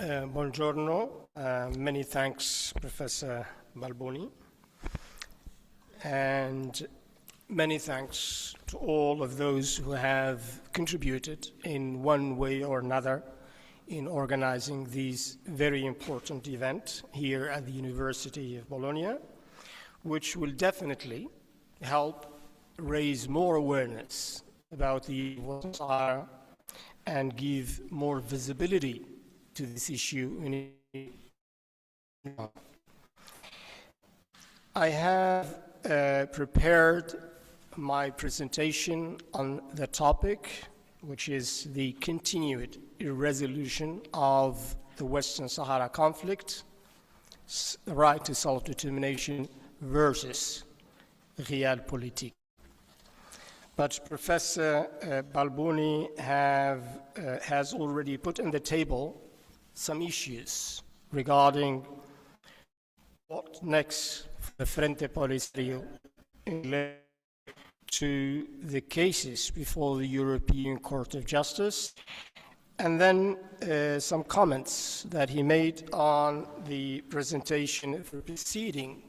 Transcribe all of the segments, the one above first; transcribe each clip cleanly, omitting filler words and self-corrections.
Buongiorno. Many thanks, Professor Balboni. And many thanks to all of those who have contributed in one way or another in organizing this very important event here at the University of Bologna, which will definitely help raise more awareness about the Western Sahara and give more visibility to this issue. I have prepared my presentation on the topic, which is the continued irresolution of the Western Sahara conflict, the right to self-determination versus realpolitik. But Professor Balboni has already put on the table some issues regarding what next for the Frente POLISARIO to the cases before the European Court of Justice, and then some comments that he made on the presentation of the proceeding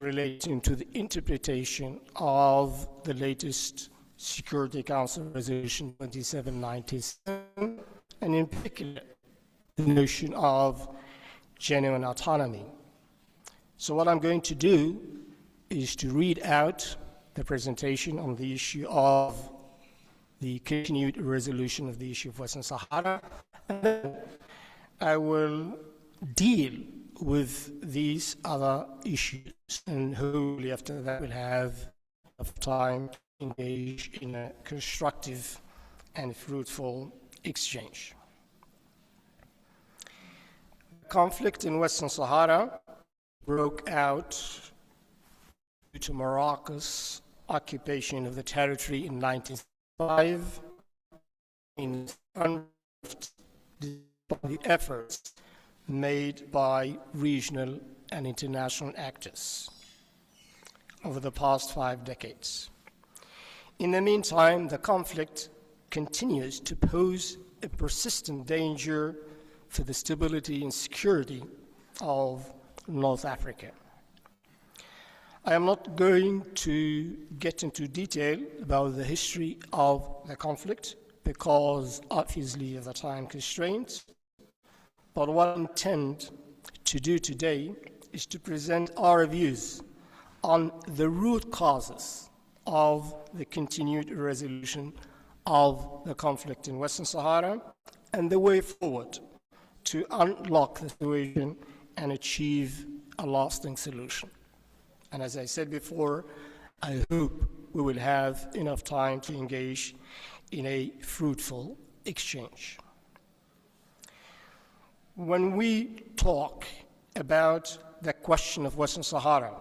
relating to the interpretation of the latest Security Council Resolution 2797, and in particular, the notion of genuine autonomy. So what I'm going to do is to read out the presentation on the issue of the continued resolution of the issue of Western Sahara, and then I will deal with these other issues, and hopefully after that we'll have enough time to engage in a constructive and fruitful exchange. The conflict in Western Sahara broke out due to Morocco's occupation of the territory in 1905, in the efforts made by regional and international actors over the past 5 decades. In the meantime, the conflict continues to pose a persistent danger for the stability and security of North Africa. I am not going to get into detail about the history of the conflict because obviously of the time constraints. But what I intend to do today is to present our views on the root causes of the continued resolution of the conflict in Western Sahara and the way forward to unlock the situation and achieve a lasting solution. And as I said before, I hope we will have enough time to engage in a fruitful exchange. When we talk about the question of Western Sahara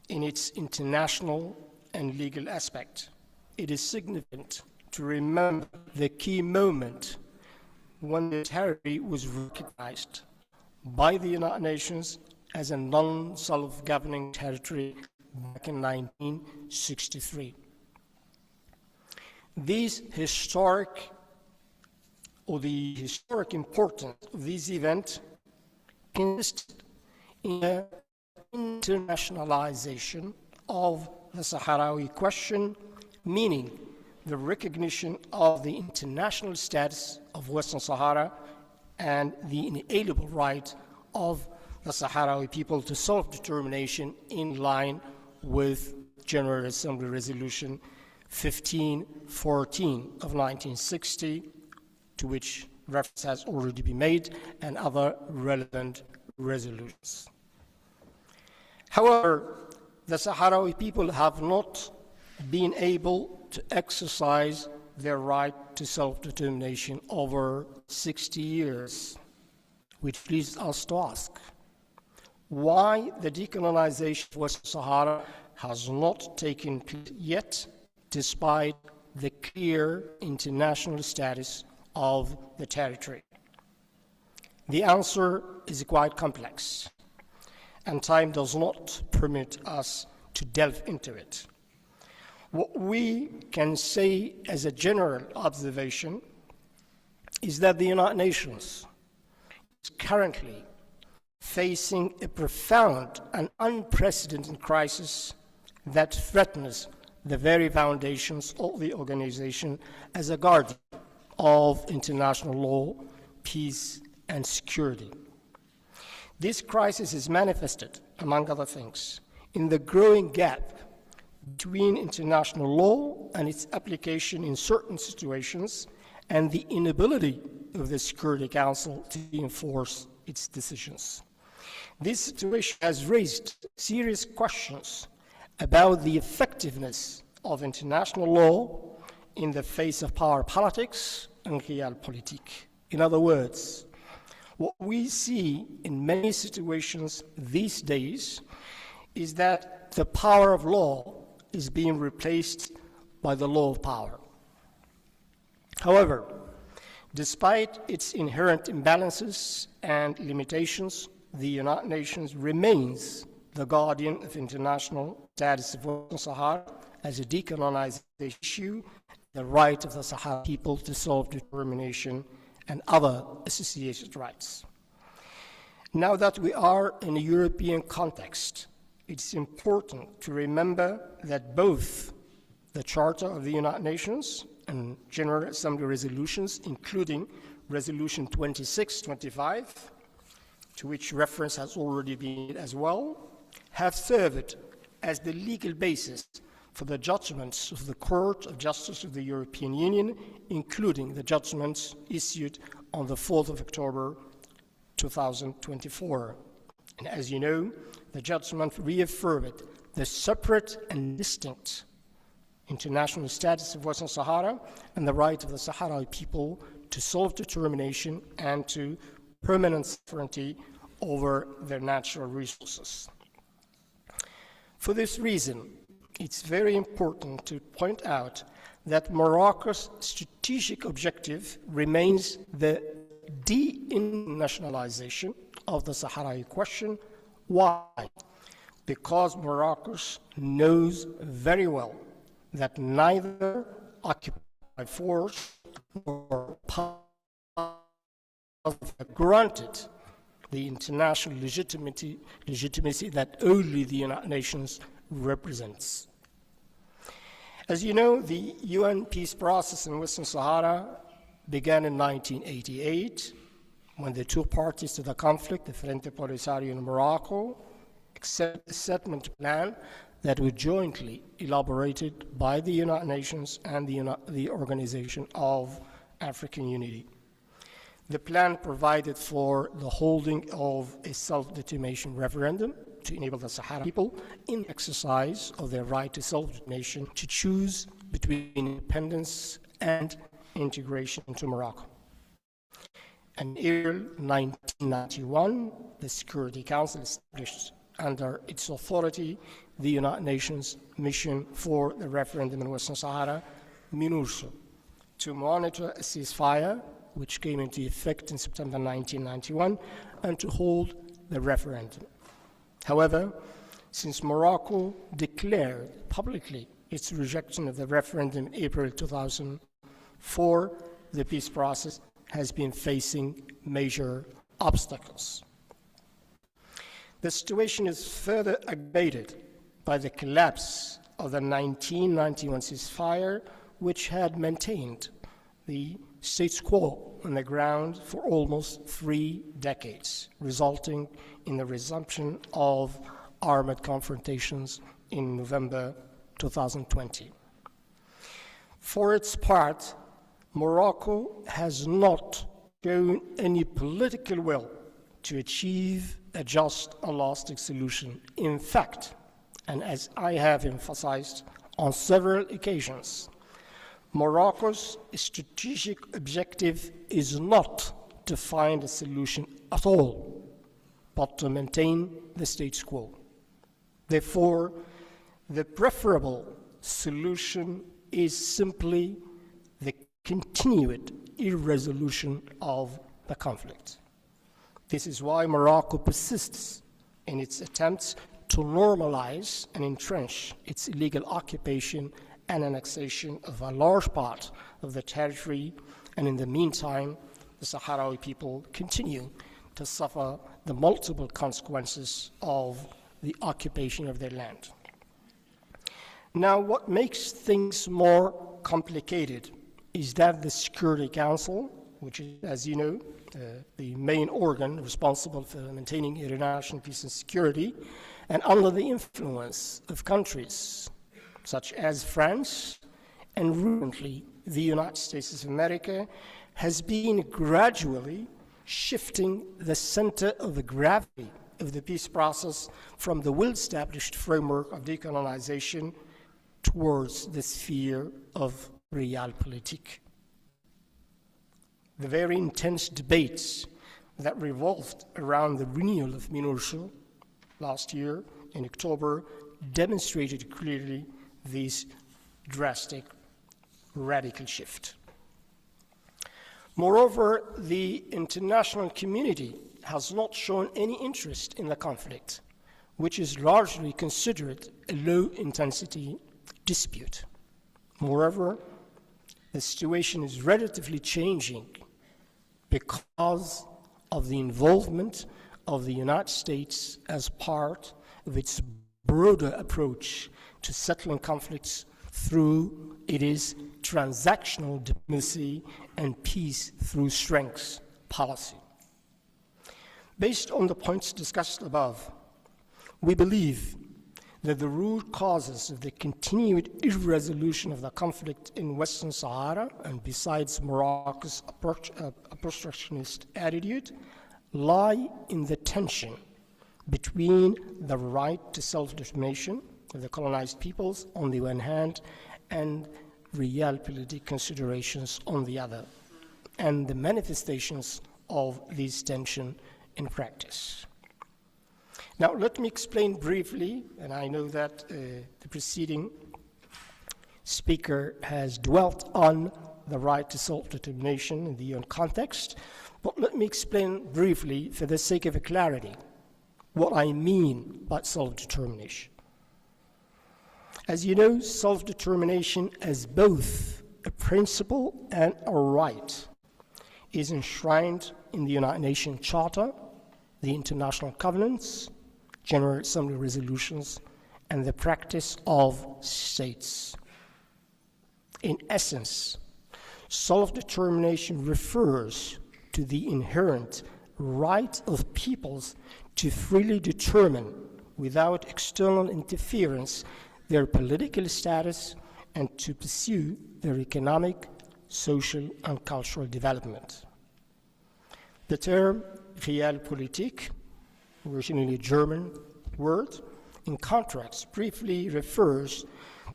in its international and legal aspect, it is significant to remember the key moment when the territory was recognized by the United Nations as a non-self-governing territory back in 1963. The historic importance of this event consisted in an internationalization of the Sahrawi question, meaning the recognition of the international status of Western Sahara and the inalienable right of the Sahrawi people to self-determination in line with General Assembly Resolution 1514 of 1960, to which reference has already been made, and other relevant resolutions. However, the Sahrawi people have not been able to exercise their right to self-determination over 60 years, which leads us to ask why the decolonization of Western Sahara has not taken place yet, despite the clear international status of the territory. The answer is quite complex, and time does not permit us to delve into it. What we can say as a general observation is that the United Nations is currently facing a profound and unprecedented crisis that threatens the very foundations of the organization as a guardian of international law, peace, and security. This crisis is manifested, among other things, in the growing gap between international law and its application in certain situations, and the inability of the Security Council to enforce its decisions. This situation has raised serious questions about the effectiveness of international law in the face of power politics and realpolitik. In other words, what we see in many situations these days is that the power of law is being replaced by the law of power. However, despite its inherent imbalances and limitations, the United Nations remains the guardian of international status of Western Sahara as a decolonization issue, the right of the Sahara people to self-determination and other associated rights. Now that we are in a European context, it's important to remember that both the Charter of the United Nations and General Assembly resolutions, including Resolution 2625, to which reference has already been made as well, have served as the legal basis for the judgments of the Court of Justice of the European Union, including the judgments issued on the 4th of October 2024. And as you know, the judgment reaffirmed the separate and distinct international status of Western Sahara and the right of the Sahrawi people to self-determination and to permanent sovereignty over their natural resources. For this reason, it's very important to point out that Morocco's strategic objective remains the de-nationalization of the Sahrawi question. Why? Because Morocco knows very well that neither occupied force nor power granted the international legitimacy that only the United Nations represents. As you know, the UN peace process in Western Sahara began in 1988 when the two parties to the conflict, the Frente, POLISARIO in Morocco, accepted a settlement plan that was jointly elaborated by the United Nations and the Organization of African Unity. The plan provided for the holding of a self-determination referendum to enable the Sahara people in exercise of their right to self-determination to choose between independence and integration into Morocco. In April 1991, the Security Council established under its authority the United Nations Mission for the Referendum in Western Sahara, MINURSO, to monitor a ceasefire which came into effect in September 1991 and to hold the referendum. However, since Morocco declared publicly its rejection of the referendum in April 2004, the peace process has been facing major obstacles. The situation is further aggravated by the collapse of the 1991 ceasefire, which had maintained the status quo on the ground for almost 3 decades, resulting in the resumption of armed confrontations in November 2020. For its part, Morocco has not shown any political will to achieve a just and lasting solution. In fact, and as I have emphasized on several occasions, Morocco's strategic objective is not to find a solution at all, but to maintain the status quo. Therefore, the preferable solution is simply the continued irresolution of the conflict. This is why Morocco persists in its attempts to normalize and entrench its illegal occupation and annexation of a large part of the territory, and in the meantime, the Sahrawi people continue to suffer the multiple consequences of the occupation of their land. Now, what makes things more complicated is that the Security Council, which is, as you know, the main organ responsible for maintaining international peace and security, and under the influence of countries such as France and recently the United States of America, has been gradually shifting the center of the gravity of the peace process from the well-established framework of decolonization towards the sphere of realpolitik. The very intense debates that revolved around the renewal of MINURSO last year in October demonstrated clearly this drastic, radical shift. Moreover, the international community has not shown any interest in the conflict, which is largely considered a low-intensity dispute. Moreover, the situation is relatively changing because of the involvement of the United States as part of its broader approach to settling conflicts through its transactional diplomacy and peace through strength policy. Based on the points discussed above, we believe that the root causes of the continued irresolution of the conflict in Western Sahara, and besides Morocco's obstructionist attitude, lie in the tension between the right to self-determination of the colonized peoples on the one hand and realpolitik considerations on the other, and the manifestations of this tension in practice. Now, let me explain briefly, and I know that the preceding speaker has dwelt on the right to self-determination in the UN context, but let me explain briefly, for the sake of clarity, what I mean by self-determination. As you know, self-determination as both a principle and a right is enshrined in the United Nations Charter, the international covenants, General Assembly resolutions, and the practice of states. In essence, self-determination refers to the inherent right of peoples to freely determine, without external interference, their political status and to pursue their economic, social, and cultural development. The term realpolitik, originally a German word, in contrast, briefly refers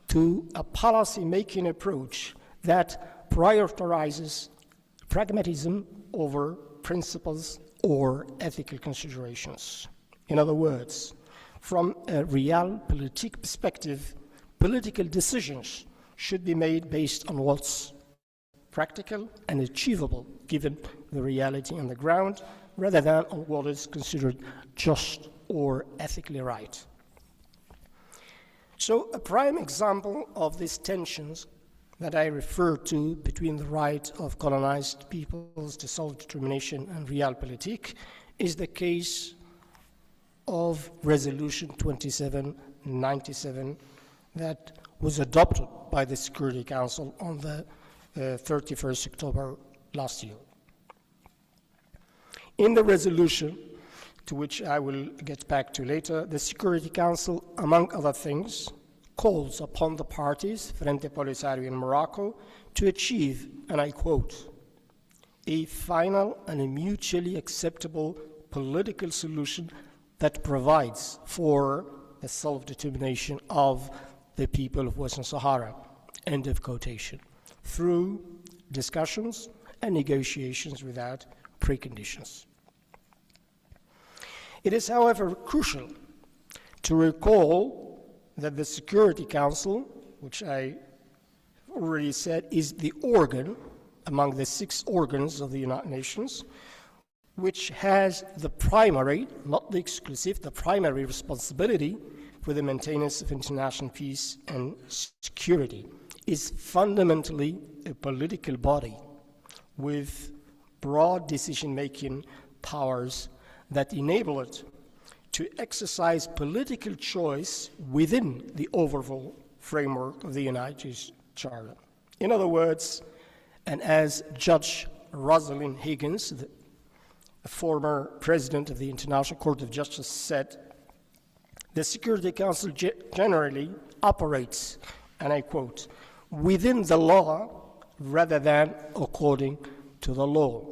to a policy-making approach that prioritizes pragmatism over principles or ethical considerations. In other words, from a realpolitik perspective, political decisions should be made based on what's practical and achievable given the reality on the ground, rather than on what is considered just or ethically right. So a prime example of these tensions that I refer to between the right of colonized peoples to self-determination and realpolitik is the case of Resolution 2797 that was adopted by the Security Council on the 31st October last year. In the resolution, to which I will get back to later, the Security Council, among other things, calls upon the parties, Frente, POLISARIO, and Morocco, to achieve, and I quote, a final and a mutually acceptable political solution that provides for the self-determination of the people of Western Sahara, end of quotation, through discussions and negotiations without preconditions. It is, however, crucial to recall that the Security Council, which I already said is the organ among the 6 organs of the United Nations, which has the primary, not the exclusive, the primary responsibility for the maintenance of international peace and security is fundamentally a political body with broad decision-making powers that enable it to exercise political choice within the overall framework of the United States Charter. In other words, and as Judge Rosalind Higgins, the former president of the International Court of Justice, said, the Security Council generally operates, and I quote, within the law rather than according to the law.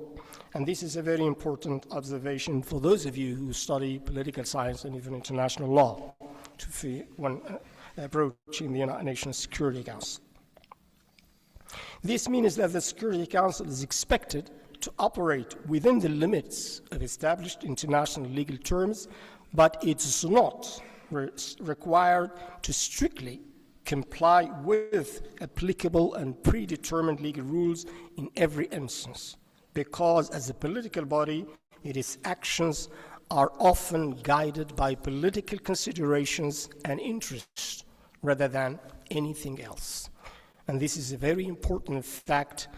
And this is a very important observation for those of you who study political science and even international law when approaching the United Nations Security Council. This means that the Security Council is expected to operate within the limits of established international legal terms, but it's not required to strictly comply with applicable and predetermined legal rules in every instance, because as a political body, its actions are often guided by political considerations and interests rather than anything else. And this is a very important fact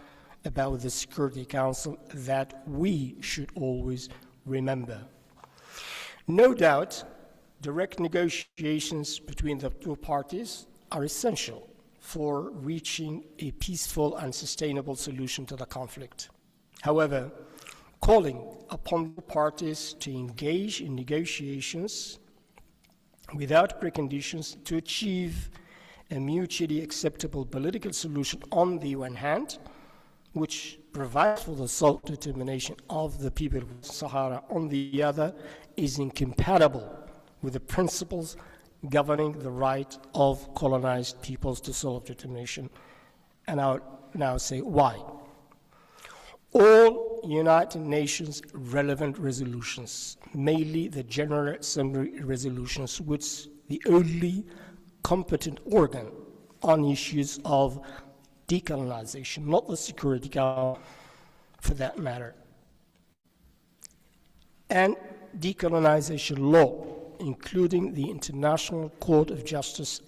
about the Security Council that we should always remember. No doubt, direct negotiations between the two parties are essential for reaching a peaceful and sustainable solution to the conflict. However, calling upon the parties to engage in negotiations without preconditions to achieve a mutually acceptable political solution on the one hand, which provides for the self-determination of the people of Sahara on the other, is incompatible with the principles governing the right of colonized peoples to self-determination. And I'll now say why. All United Nations relevant resolutions, mainly the General Assembly resolutions, which the only competent organ on issues of decolonization, not the Security Council for that matter, and decolonization law, including the International Court of Justice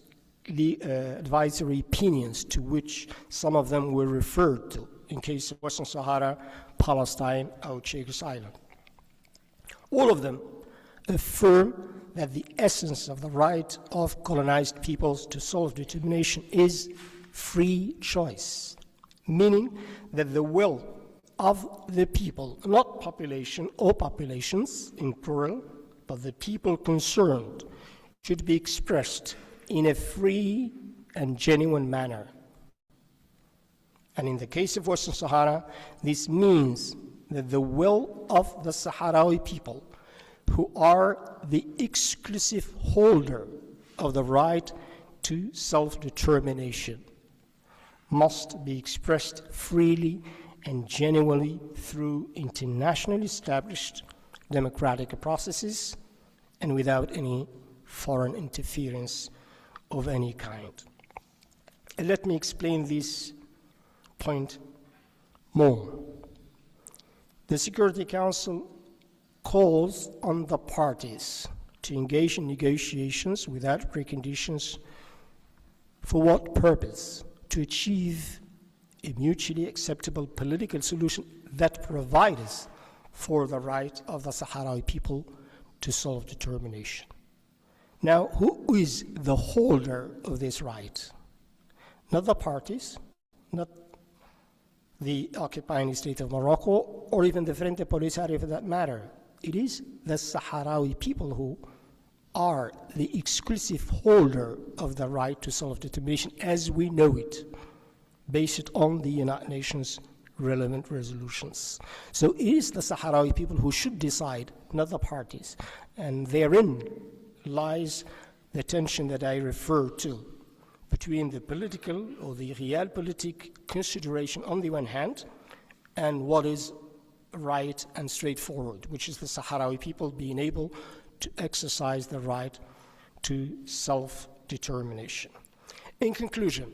advisory opinions, to which some of them were referred to in case of Western Sahara, Palestine, or Chagos Island. All of them affirm that the essence of the right of colonized peoples to self-determination is free choice, meaning that the will of the people, not population or populations in plural, but the people concerned, should be expressed in a free and genuine manner. And in the case of Western Sahara, this means that the will of the Sahrawi people, who are the exclusive holder of the right to self-determination, must be expressed freely and genuinely through internationally established democratic processes and without any foreign interference of any kind. And let me explain this point more. The Security Council calls on the parties to engage in negotiations without preconditions. For what purpose? To achieve a mutually acceptable political solution that provides for the right of the Sahrawi people to self-determination. Now, who is the holder of this right? Not the parties, not the occupying state of Morocco, or even the Frente POLISARIO for that matter. It is the Sahrawi people who are the exclusive holder of the right to self-determination as we know it, based on the United Nations relevant resolutions. So it is the Sahrawi people who should decide, not the parties. And therein lies the tension that I refer to between the political or the realpolitik consideration on the one hand and what is right and straightforward, which is the Sahrawi people being able to exercise the right to self-determination. In conclusion,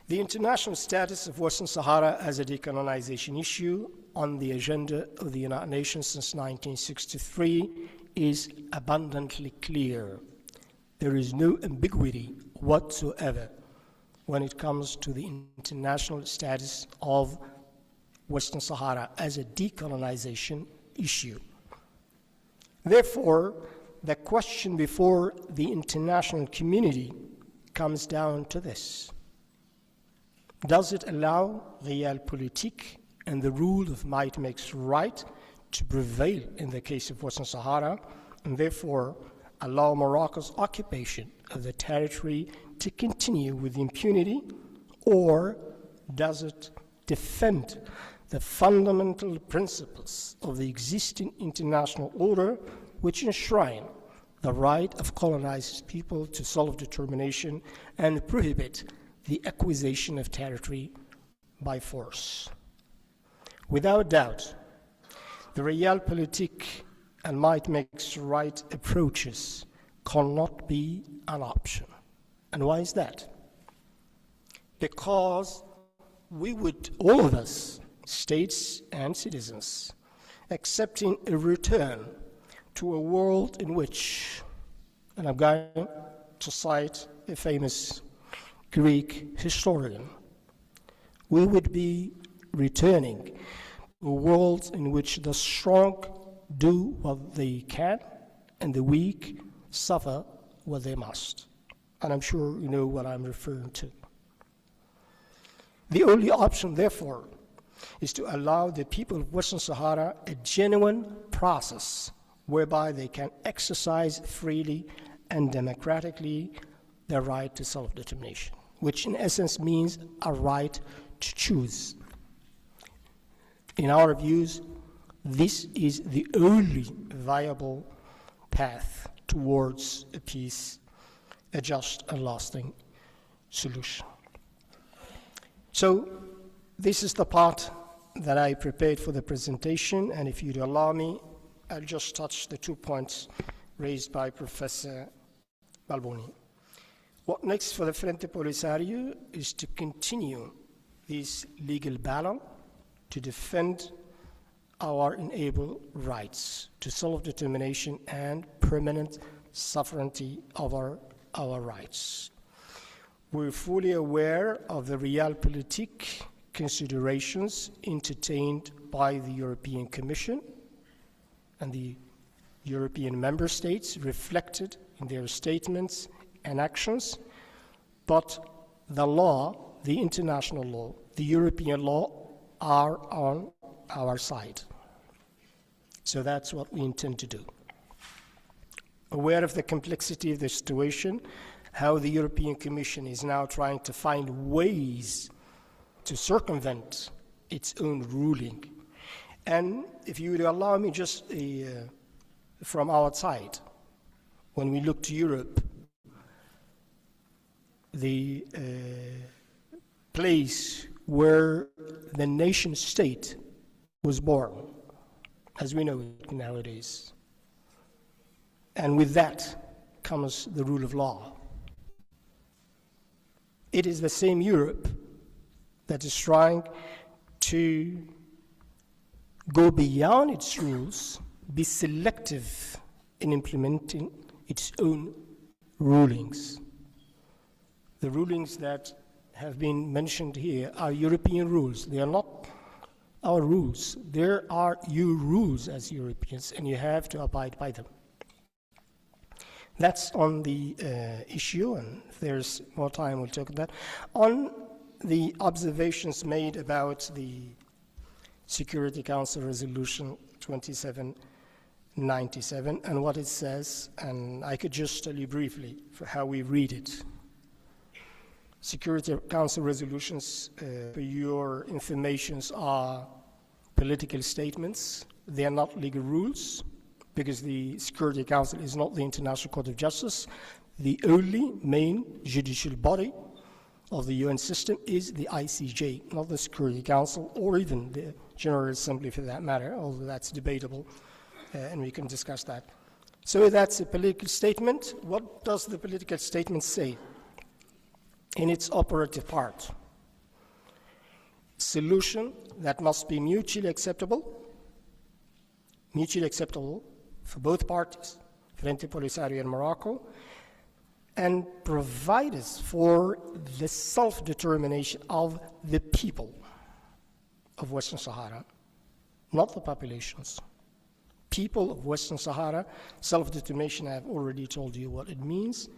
the international status of Western Sahara as a decolonization issue on the agenda of the United Nations since 1963 is abundantly clear. there is no ambiguity whatsoever when it comes to the international status of Western Sahara as a decolonization issue. Therefore, the question before the international community comes down to this. Does it allow realpolitik and the rule of might makes right to prevail in the case of Western Sahara, and therefore allow Morocco's occupation of the territory to continue with impunity, or does it defend the fundamental principles of the existing international order which enshrine the right of colonized people to self-determination and prohibit the acquisition of territory by force? Without doubt, the realpolitik and might makes right approaches cannot be an option. And why is that? Because we would, all of us, states and citizens, accepting a return to a world in which, and I'm going to cite a famous Greek historian, we would be returning to a world in which the strong do what they can and the weak suffer what they must. And I'm sure you know what I'm referring to. The only option, therefore, is to allow the people of Western Sahara a genuine process whereby they can exercise freely and democratically their right to self-determination, which in essence means a right to choose. In our views, this is the only viable path towards a peace, a just and lasting solution. So this is the part that I prepared for the presentation, and if you'd allow me, I'll just touch the 2 points raised by Professor Balboni. What next for the Frente POLISARIO is to continue this legal battle to defend our inalienable rights to self-determination and permanent sovereignty over our rights. We're fully aware of the realpolitik considerations entertained by the European Commission and the European member states reflected in their statements and actions, but the law, the international law, the European law are on our side. So that's what we intend to do. Aware of the complexity of the situation, how the European Commission is now trying to find ways to circumvent its own ruling. And if you would allow me just from outside, when we look to Europe, the place where the nation state was born, as we know it nowadays. And with that comes the rule of law. It is the same Europe that is trying to go beyond its rules, be selective in implementing its own rulings. The rulings that have been mentioned here are European rules. They are not our rules. There are your rules as Europeans, and you have to abide by them. That's on the issue, and if there's more time, we'll talk about that. On the observations made about the Security Council Resolution 2797 and what it says, and I could just tell you briefly for how we read it. Security Council resolutions, for your informations, are political statements. They are not legal rules, because the Security Council is not the International Court of Justice. The only main judicial body of the UN system is the ICJ, not the Security Council, or even the General Assembly for that matter, although that's debatable, and we can discuss that. So that's a political statement. What does the political statement say? In its operative part, solution that must be mutually acceptable for both parties, Frente Polisario and Morocco, and provides for the self-determination of the people of Western Sahara, not the populations. People of Western Sahara, self-determination, I have already told you what it means,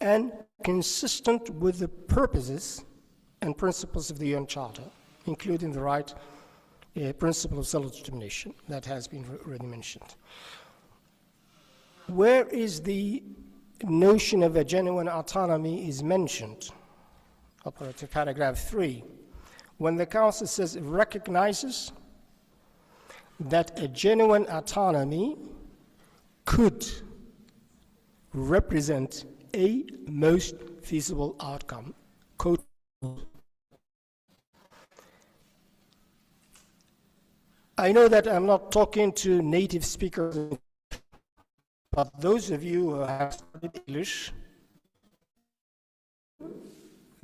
and consistent with the purposes and principles of the UN Charter, including the right principle of self-determination that has been already mentioned. Where is the notion of a genuine autonomy is mentioned? Operative paragraph 3, when the Council says it recognizes that a genuine autonomy could represent a most feasible outcome. Quote. I know that I'm not talking to native speakers, but those of you who have studied English,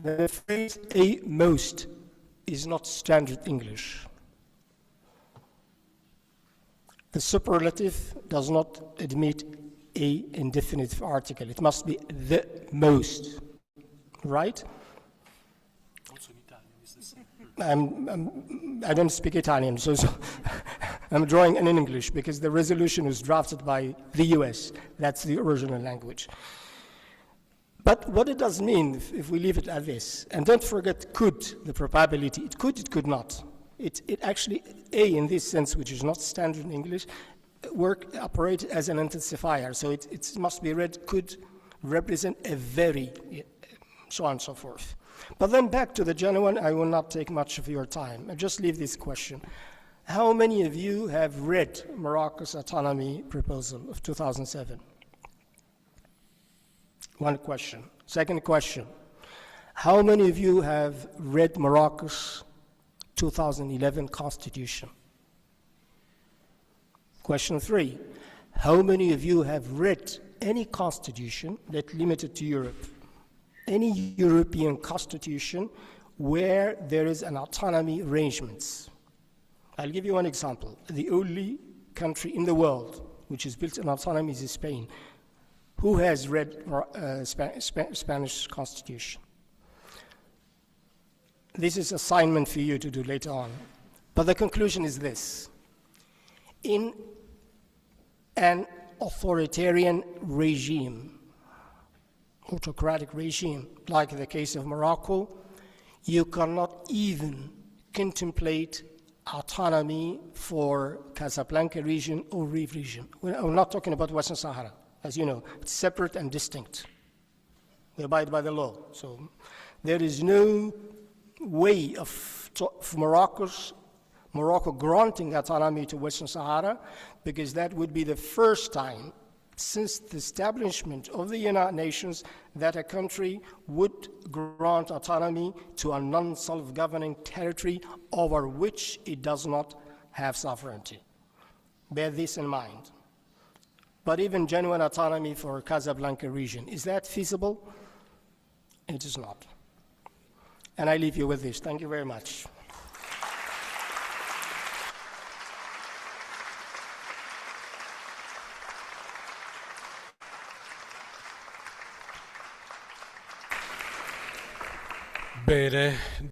the phrase a most is not standard English. The superlative does not admit a indefinite article. It must be the most, right? Also in Italian is the same. I don't speak Italian, so I'm drawing in English because the resolution was drafted by the US. That's the original language. But what it does mean, if we leave it at this, and don't forget could, the probability, it could not. It actually, A in this sense, which is not standard in English, operate as an intensifier. So it must be read could represent a very, so on and so forth. But then back to the genuine, I will not take much of your time. I'll just leave this question. How many of you have read Morocco's autonomy proposal of 2007? One question. Second question. How many of you have read Morocco's 2011 Constitution? Question 3. How many of you have read any constitution that limited to Europe? Any European constitution where there is an autonomy arrangements? I'll give you one example. The only country in the world which is built on autonomy is Spain. Who has read Spanish Constitution? This is assignment for you to do later on. But the conclusion is this. In an authoritarian regime, autocratic regime, like the case of Morocco, you cannot even contemplate autonomy for Casablanca region or Rif region. We're not talking about Western Sahara. As you know, it's separate and distinct. We abide by the law. So there is no way of Morocco granting autonomy to Western Sahara, because that would be the first time since the establishment of the United Nations that a country would grant autonomy to a non-self-governing territory over which it does not have sovereignty. Bear this in mind. But even genuine autonomy for Casablanca region, is that feasible? It is not. And I leave you with this. Thank you very much. Bene.